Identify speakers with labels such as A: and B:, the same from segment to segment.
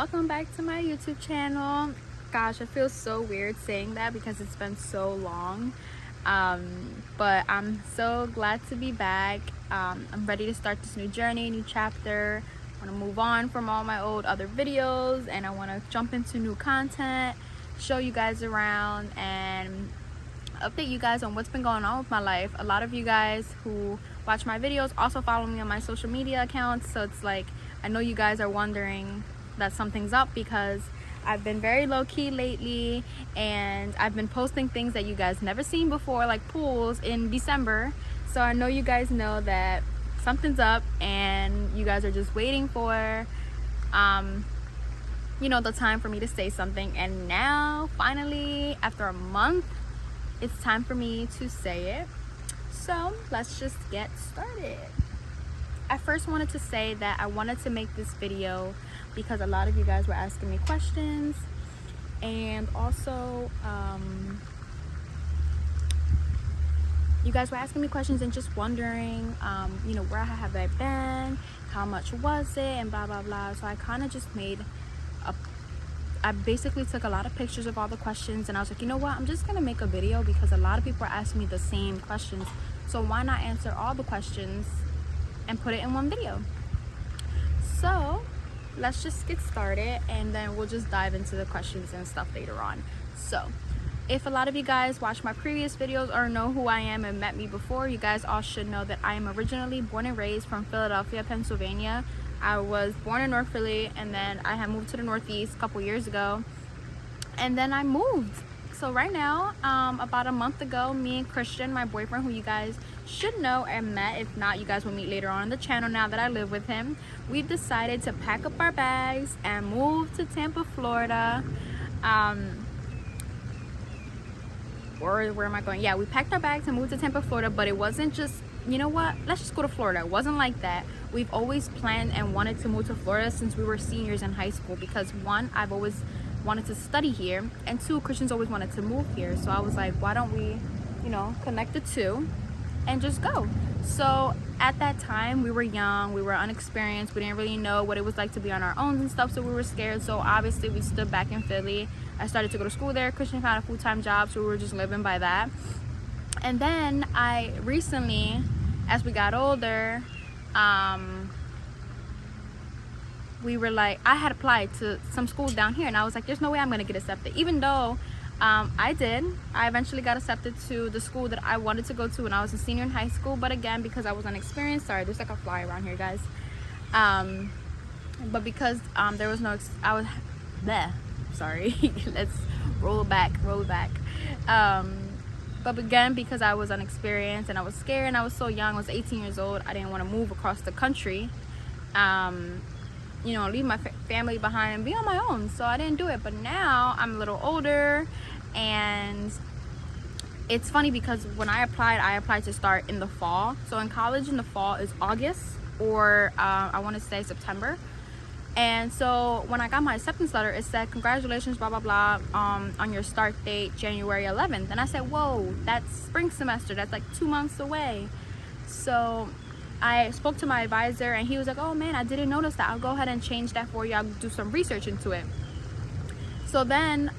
A: welcome back to my YouTube channel. Gosh, it feels so weird saying that because it's been so long, but I'm so glad to be back. I'm ready to start this new journey, new chapter. I want to move on from all my old other videos, and I want to jump into new content, show you guys around, and update you guys on what's been going on with my life. A lot of you guys who watch my videos also follow me on my social media accounts, so it's like I know you guys are wondering that something's up because I've been very low-key lately, and I've been posting things that you guys never seen before, like pools in December. So I know you guys know that something's up, and you guys are just waiting for the time for me to say something. And now finally, after a month, it's time for me to say it. So let's just get started. I first wanted to say that I wanted to make this video because a lot of you guys were asking me questions, and also you guys were asking me questions and just wondering where have I been, how much was it, and blah blah blah. So I kind of just I basically took a lot of pictures of all the questions, and I was like, you know what, I'm just gonna make a video because a lot of people are asking me the same questions, so why not answer all the questions and put it in one video? So let's just get started, and then we'll just dive into the questions and stuff later on. So if a lot of you guys watch my previous videos or know who I am and met me before, you guys all should know that I am originally born and raised from Philadelphia, Pennsylvania. I was born in North Philly, and then I had moved to the Northeast a couple years ago, and then I moved. So right now, about a month ago, me and Christian, my boyfriend, who you guys should know and met, if not, you guys will meet later on in the channel now that I live with him, we decided to pack up our bags and move to Tampa, Florida. Or where am I going? Yeah, we packed our bags and moved to Tampa, Florida, but it wasn't just, you know what, let's just go to Florida. It wasn't like that. We've always planned and wanted to move to Florida since we were seniors in high school, because one, I've always wanted to study here, and two, Christian's always wanted to move here. So I was like, why don't we, connect the two and just go? So at that time, we were young, we were unexperienced, we didn't really know what it was like to be on our own and stuff, so we were scared. So obviously we stood back in Philly. I started to go to school there. Christian found a full-time job, so we were just living by that. And then I recently, as we got older, we were like, I had applied to some schools down here, and I was like, there's no way I'm gonna get accepted, even though I eventually got accepted to the school that I wanted to go to when I was a senior in high school. But again, because I was unexperienced, sorry, there's like a fly around here, guys, but because there was no sorry let's roll back. But again, because I was unexperienced and I was scared and I was so young, I was 18 years old, I didn't want to move across the country, leave my family behind and be on my own. So I didn't do it. But now I'm a little older, and it's funny because when I applied to start in the fall. So in college in the fall is August, or I want to say September. And so when I got my acceptance letter, it said, congratulations, blah blah blah, on your start date January 11th. And I said, whoa, that's spring semester, that's like 2 months away. So I spoke to my advisor, and he was like, oh man, I didn't notice that, I'll go ahead and change that for you, I'll do some research into it. So then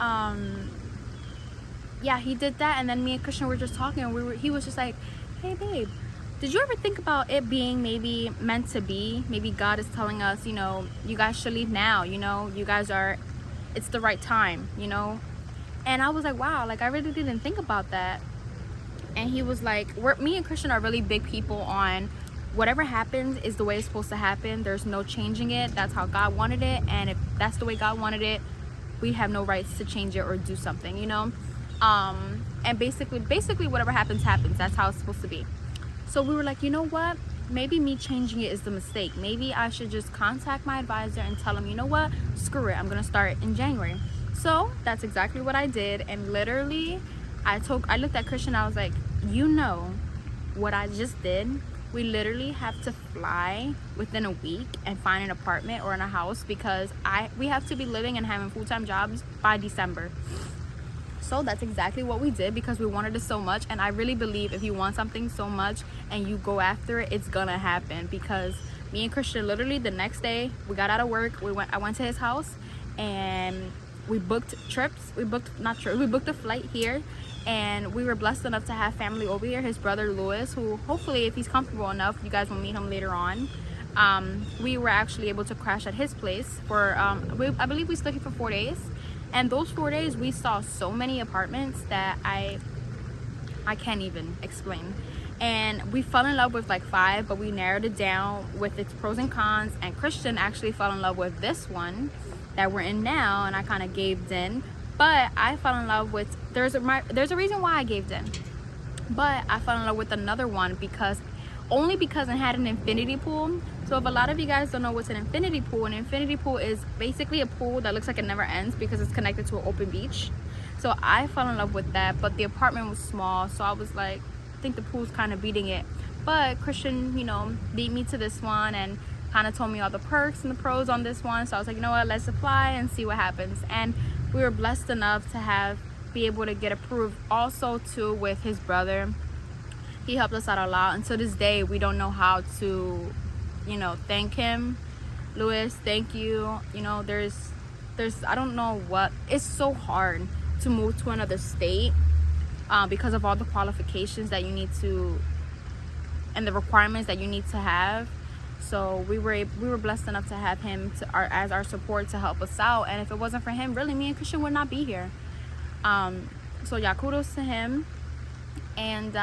A: yeah, he did that, and then me and Christian were just talking, and he was just like, hey babe, did you ever think about it being maybe meant to be? Maybe God is telling us, you guys should leave now, you guys are, it's the right time, And I was like, wow, like I really didn't think about that. And he was like, me and Christian are really big people on whatever happens is the way it's supposed to happen. There's no changing it. That's how God wanted it. And if that's the way God wanted it, we have no rights to change it or do something, And basically whatever happens. That's how it's supposed to be. So we were like, you know what? Maybe me changing it is the mistake. Maybe I should just contact my advisor and tell him, you know what? Screw it. I'm going to start in January. So that's exactly what I did. And literally, I looked at Christian. I was like, what I just did? We literally have to fly within a week and find an apartment or in a house, because we have to be living and having full-time jobs by December. So that's exactly what we did, because we wanted it so much. And I really believe if you want something so much and you go after it, it's gonna happen. Because me and Christian, literally the next day we got out of work, I went to his house, and we booked trips. We booked a flight here, and we were blessed enough to have family over here. His brother Louis, who hopefully, if he's comfortable enough, you guys will meet him later on. We were actually able to crash at his place for I believe we stayed here for 4 days, and those 4 days we saw so many apartments that I can't even explain. And we fell in love with like 5, but we narrowed it down with its pros and cons, and Christian actually fell in love with this one that we're in now, and I kind of gave in. But I fell in love with, there's a reason why I gave in, but I fell in love with another one because it had an infinity pool. So if a lot of you guys don't know what's an infinity pool is basically a pool that looks like it never ends because it's connected to an open beach. So I fell in love with that, but the apartment was small, so I was like, I think the pool's kind of beating it. But Christian, you know, beat me to this one and kind of told me all the perks and the pros on this one. So I was like, you know what, let's apply and see what happens. And we were blessed enough to be able to get approved also too with his brother. He helped us out a lot, and to this day we don't know how to, you know, thank him. Louis, thank you. You know, there's I don't know what, it's so hard to move to another state because of all the qualifications that you need to and the requirements that you need to have. So we were blessed enough to have him as our support to help us out, and if it wasn't for him, really me and Christian would not be here. So yeah, kudos to him. And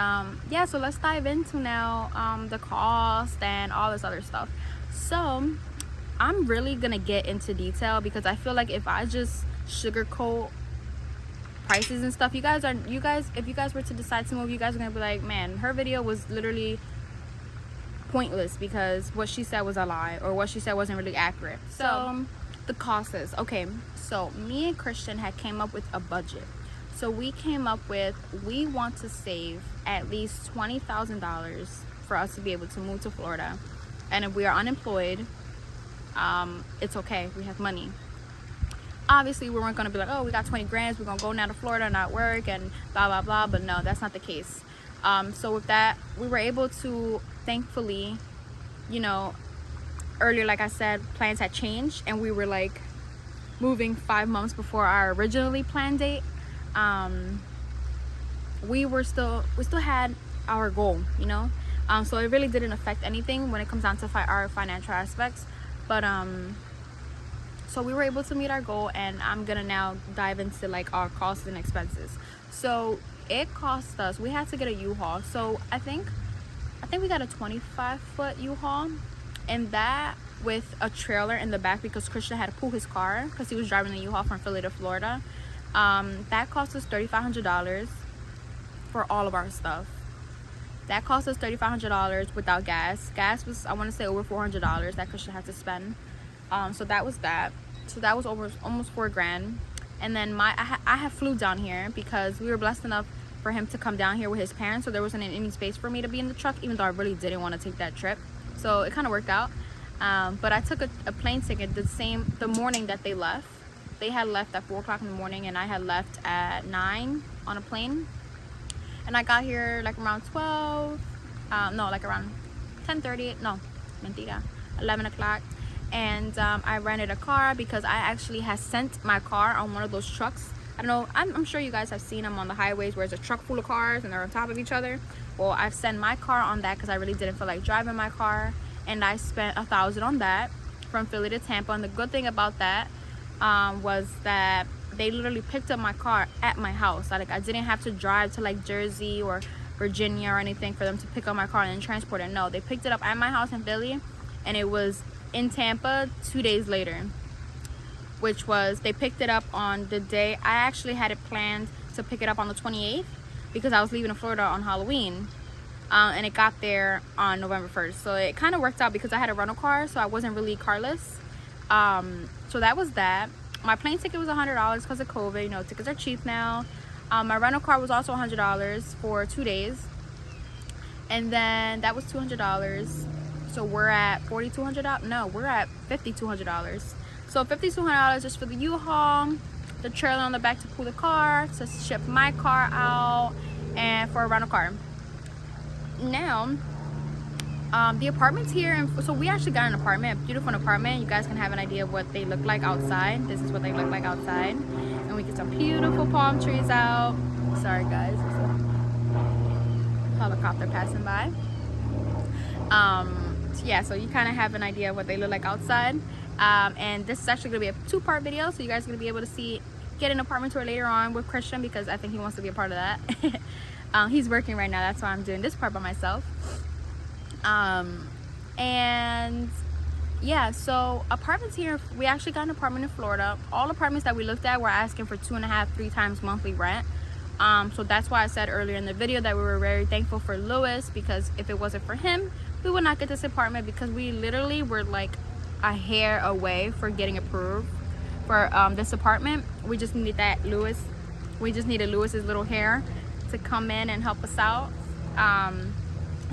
A: yeah, so let's dive into now the cost and all this other stuff. So I'm really gonna get into detail because I feel like if I just sugarcoat prices and stuff, if you guys were to decide to move, you guys are gonna be like, man, her video was literally pointless because what she said was a lie, or what she said wasn't really accurate. So the cost is okay. So me and Christian had came up with a budget. So we came up with, we want to save at least $20,000 for us to be able to move to Florida. And if we are unemployed, it's okay, we have money. Obviously we weren't going to be like, oh, we got 20 grand, we're going to go now to Florida, not work, and blah blah blah. But no, that's not the case. So with that, we were able to, thankfully, you know, earlier, like I said, plans had changed, and we were like moving 5 months before our originally planned date. We still had our goal, you know, so it really didn't affect anything when it comes down to our financial aspects. But so we were able to meet our goal, and I'm gonna now dive into like our costs and expenses. So it cost us, we had to get a U-Haul. So I think we got a 25-foot U-Haul, and that with a trailer in the back because Christian had to pull his car because he was driving the U-Haul from Philly to Florida. That cost us $3,500 for all of our stuff. That cost us $3,500 without gas. Gas was, I want to say, over $400 that Christian had to spend. So that was that. So that was almost $4 grand. And then I have flew down here because we were blessed enough for him to come down here with his parents. So there wasn't any space for me to be in the truck, even though I really didn't want to take that trip. So it kind of worked out. But I took a plane ticket the morning that they left. They had left at 4 o'clock in the morning, and I had left at 9 on a plane. And I got here like around 12, no, like around 10:30, no, mentira, 11 o'clock. And I rented a car because I actually had sent my car on one of those trucks. I don't know, I'm sure you guys have seen them on the highways where it's a truck full of cars and they're on top of each other. Well, I've sent my car on that because I really didn't feel like driving my car, and I spent $1,000 on that from Philly to Tampa. And the good thing about that was that they literally picked up my car at my house. Like, I didn't have to drive to like Jersey or Virginia or anything for them to pick up my car and then transport it. No, they picked it up at my house in Philly, and it was in Tampa 2 days later, which was, they picked it up on the day I actually had it planned to pick it up on the 28th because I was leaving Florida on Halloween, and it got there on November 1st. So it kind of worked out because I had a rental car, so I wasn't really carless. So that was that. My plane ticket was $100 because of COVID. You know, tickets are cheap now. My rental car was also $100 for 2 days, and then that was $200. So we're at $4,200. No, we're at $5,200. So $5,200 just for the U-Haul, the trailer on the back to pull the car, to ship my car out, and for a rental car. Now, The apartments here, and so we actually got an apartment, a beautiful apartment. You guys can have an idea of what they look like outside. This is what they look like outside, and we get some beautiful palm trees out. Sorry guys, there's a helicopter passing by. So yeah, so you kind of have an idea of what they look like outside. And this is actually gonna be a 2-part video, so you guys are gonna be able to get an apartment tour later on with Christian, because I think he wants to be a part of that. He's working right now, that's why I'm doing this part by myself. And yeah, so apartments here, we actually got an apartment in Florida. All apartments that we looked at were asking for 2.5-3 times monthly rent. So that's why I said earlier in the video that we were very thankful for Lewis, because if it wasn't for him, we would not get this apartment, because we literally were like a hair away for getting approved for this apartment. We just needed that Lewis. We just needed Lewis's little hair to come in and help us out.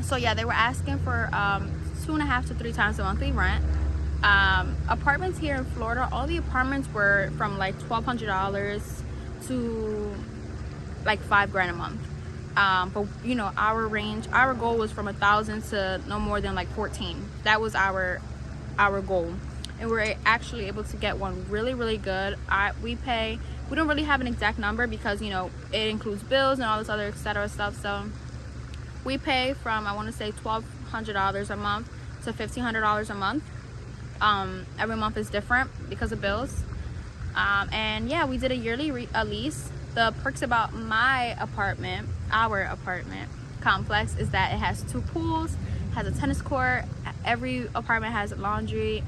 A: So yeah, they were asking for 2.5 to 3 times the monthly rent. Apartments here in Florida, all the apartments were from like $1,200 to like $5,000 a month. But you know, our goal was from 1,000 to no more than like 14. That was our goal, and we were actually able to get one really good. We don't really have an exact number, because you know it includes bills and all this other etc stuff. So we pay from, I want to say, $1,200 a month to $1,500 a month. Every month is different because of bills. And yeah, we did a yearly lease. The perks about my apartment, our apartment complex, is that it has 2 pools, has a tennis court. Every apartment has laundry,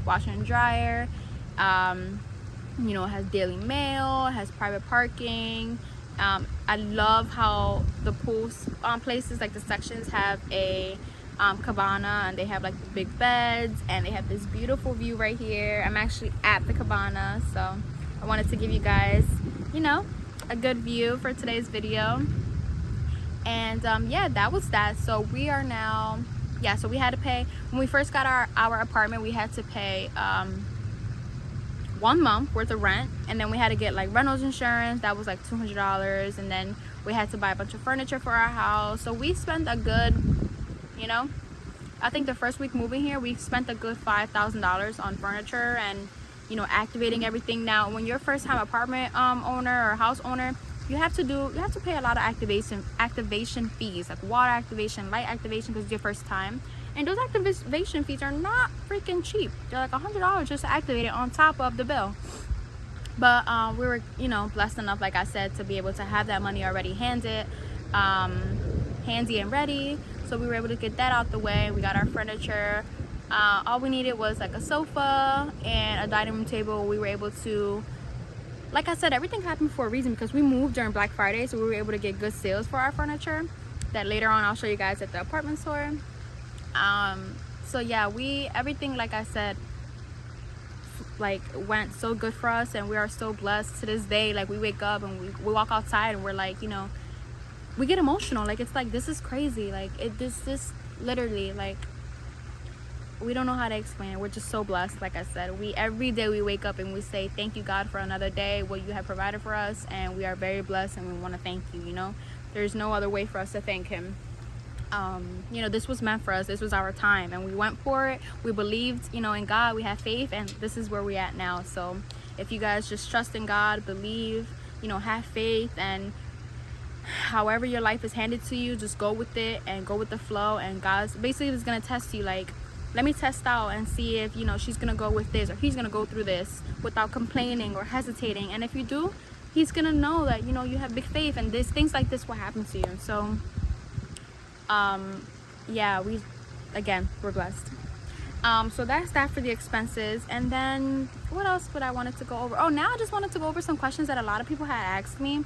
A: washer and dryer. You know, it has Daily Mail, it has private parking. I love how the pools places, like the sections, have a cabana, and they have like the big beds, and they have this beautiful view right here. I'm actually at the cabana, so I wanted to give you guys, you know, a good view for today's video. And yeah, that was that. So we are now, yeah, so we had to pay, when we first got our apartment, we had to pay 1 month worth of rent, and then we had to get like rentals insurance. That was like $200, and then we had to buy a bunch of furniture for our house. So we spent a good, you know, I think the first week moving here, we spent a good $5,000 on furniture and, you know, activating everything. Now when you're a first-time apartment owner or house owner, you have to pay a lot of activation fees, like water activation, light activation, because it's your first time. And those activation fees are not freaking cheap. They're like $100 just to activate it on top of the bill. But we were, you know, blessed enough, like I said, to be able to have that money already handy and ready. So we were able to get that out the way. We got our furniture. All we needed was like a sofa and a dining room table. We were able to, like I said, everything happened for a reason, because we moved during Black Friday, so we were able to get good sales for our furniture that later on I'll show you guys at the apartment store. So yeah, everything, like I said, like went so good for us, and we are so blessed to this day. Like we wake up and we walk outside and we're like, you know, we get emotional. Like it's like, this is crazy. Like this literally, like, we don't know how to explain it. We're just so blessed. Like I said, every day we wake up and we say, thank you God for another day, what you have provided for us, and we are very blessed, and we want to thank you. You know, there's no other way for us to thank him. You know, this was meant for us. This was our time, and we went for it. We believed, you know, in God. We had faith, and this is where we're at now. So if you guys just trust in God, believe, you know, have faith, and however your life is handed to you, just go with it and go with the flow. And God's basically is going to test you. Like, let me test out and see if, you know, she's going to go with this, or he's going to go through this without complaining or hesitating. And if you do, he's going to know that, you know, you have big faith, and things like this will happen to you. So yeah, we're blessed. So that's that for the expenses. And then what else would I wanted to go over? Oh, now I just wanted to go over some questions that a lot of people had asked me.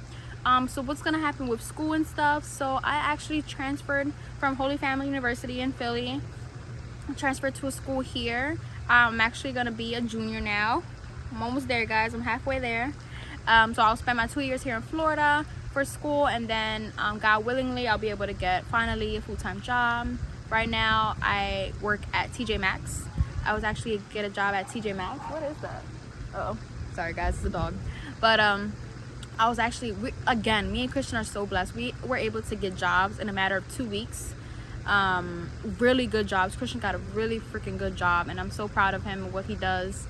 A: So what's gonna happen with school and stuff. So I actually transferred from Holy Family University in Philly, transferred to a school here. I'm actually gonna be a junior now. I'm almost there, guys. I'm halfway there. So I'll spend my 2 years here in Florida for school, and then God willingly, I'll be able to get finally a full-time job. Right now I work at TJ Maxx. I was actually get a job at TJ Maxx. What is that? Oh, sorry guys, it's a dog. But I was actually, again, me and Christian are so blessed. We were able to get jobs in a matter of 2 weeks. really good jobs. Christian got a really freaking good job, and I'm so proud of him and what he does.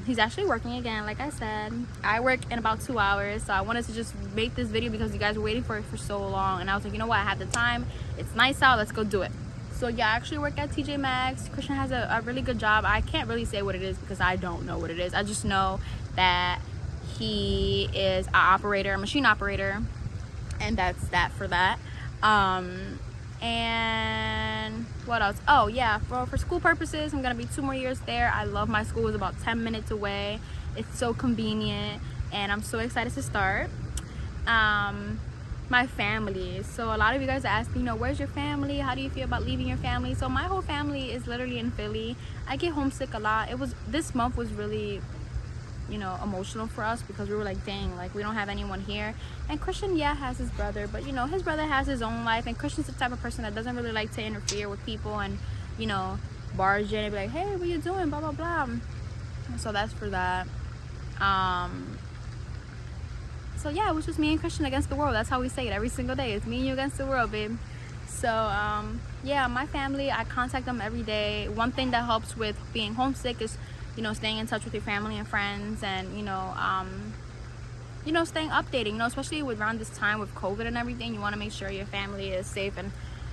A: He's actually working again, like I said. I work in about 2 hours, so I wanted to just make this video because you guys were waiting for it for so long, and I was like, you know what, I have the time, it's nice out, let's go do it. So yeah, I actually work at TJ Maxx. Christian has a really good job. I can't really say what it is because I don't know what it is. I just know that he is an operator, a machine operator, and that's that for that. And what else? Oh yeah, for school purposes, I'm gonna be 2 more years there. I love my school. It's about 10 minutes away. It's so convenient, and I'm so excited to start. My family. So a lot of you guys ask, you know, where's your family? How do you feel about leaving your family? So my whole family is literally in Philly. I get homesick a lot. This month was really, you know, emotional for us because we were like, dang, like we don't have anyone here. And Christian, yeah, has his brother, but you know, his brother has his own life, and Christian's the type of person that doesn't really like to interfere with people and, you know, barge in and be like, hey, what you doing, blah blah blah. So that's for that. So yeah, it was just me and Christian against the world. That's how we say it every single day. It's me and you against the world, babe. So yeah, my family, I contact them every day. One thing that helps with being homesick is, you know, staying in touch with your family and friends, and you know, staying updating, you know, especially with around this time with COVID and everything. You want to make sure your family is safe and,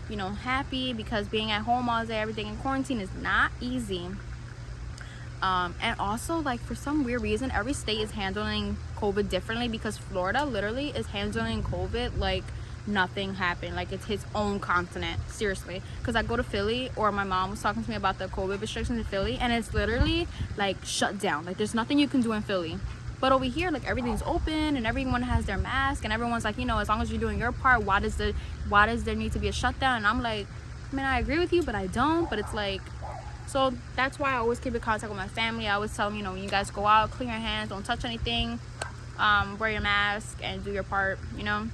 A: you know, happy, because being at home all day, everything in quarantine is not easy. And also, like, for some weird reason, every state is handling COVID differently, because Florida literally is handling COVID like nothing happened, like it's his own continent, seriously. Because I go to Philly, or my mom was talking to me about the COVID restrictions in Philly, and it's literally like shut down. Like there's nothing you can do in Philly. But over here, like everything's open and everyone has their mask, and everyone's like, you know, as long as you're doing your part, why does there need to be a shutdown? And I'm like, I mean, I agree with you, but I don't. But it's like, so that's why I always keep in contact with my family. I always tell them, you know, when you guys go out, clean your hands, don't touch anything, wear your mask and do your part, you know.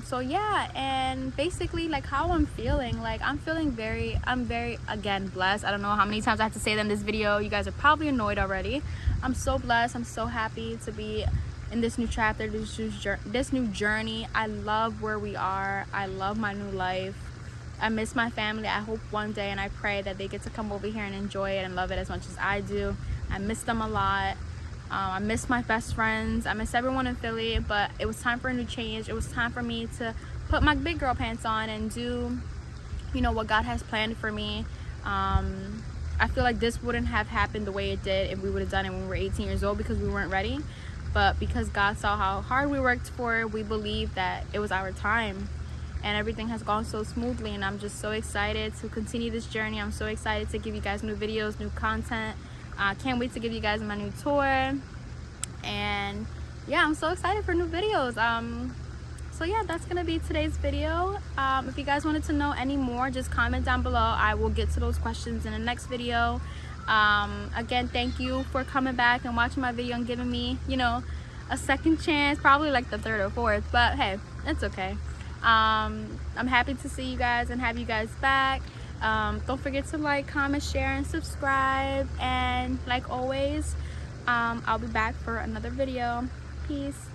A: So yeah, and basically, like, how I'm feeling, like I'm very again blessed. I don't know how many times I have to say that in this video. You guys are probably annoyed already. I'm so blessed. I'm so happy to be in this new chapter, this new journey. I love where we are. I love my new life. I miss my family. I hope one day, and I pray that they get to come over here and enjoy it and love it as much as I do. I miss them a lot. I miss my best friends. I miss everyone in Philly, but it was time for a new change. It was time for me to put my big girl pants on and do, you know, what God has planned for me. I feel like this wouldn't have happened the way it did if we would have done it when we were 18 years old, because we weren't ready. But because God saw how hard we worked for it, we believed that it was our time. And everything has gone so smoothly, and I'm just so excited to continue this journey. I'm so excited to give you guys new videos, new content. I can't wait to give you guys my new tour. And yeah, I'm so excited for new videos. So yeah, that's gonna be today's video. If you guys wanted to know any more, just comment down below. I will get to those questions in the next video. Again, thank you for coming back and watching my video and giving me, you know, a second chance, probably like the 3rd or 4th, but hey, it's okay. I'm happy to see you guys and have you guys back. Don't forget to like, comment, share, and subscribe. And like always, I'll be back for another video. Peace.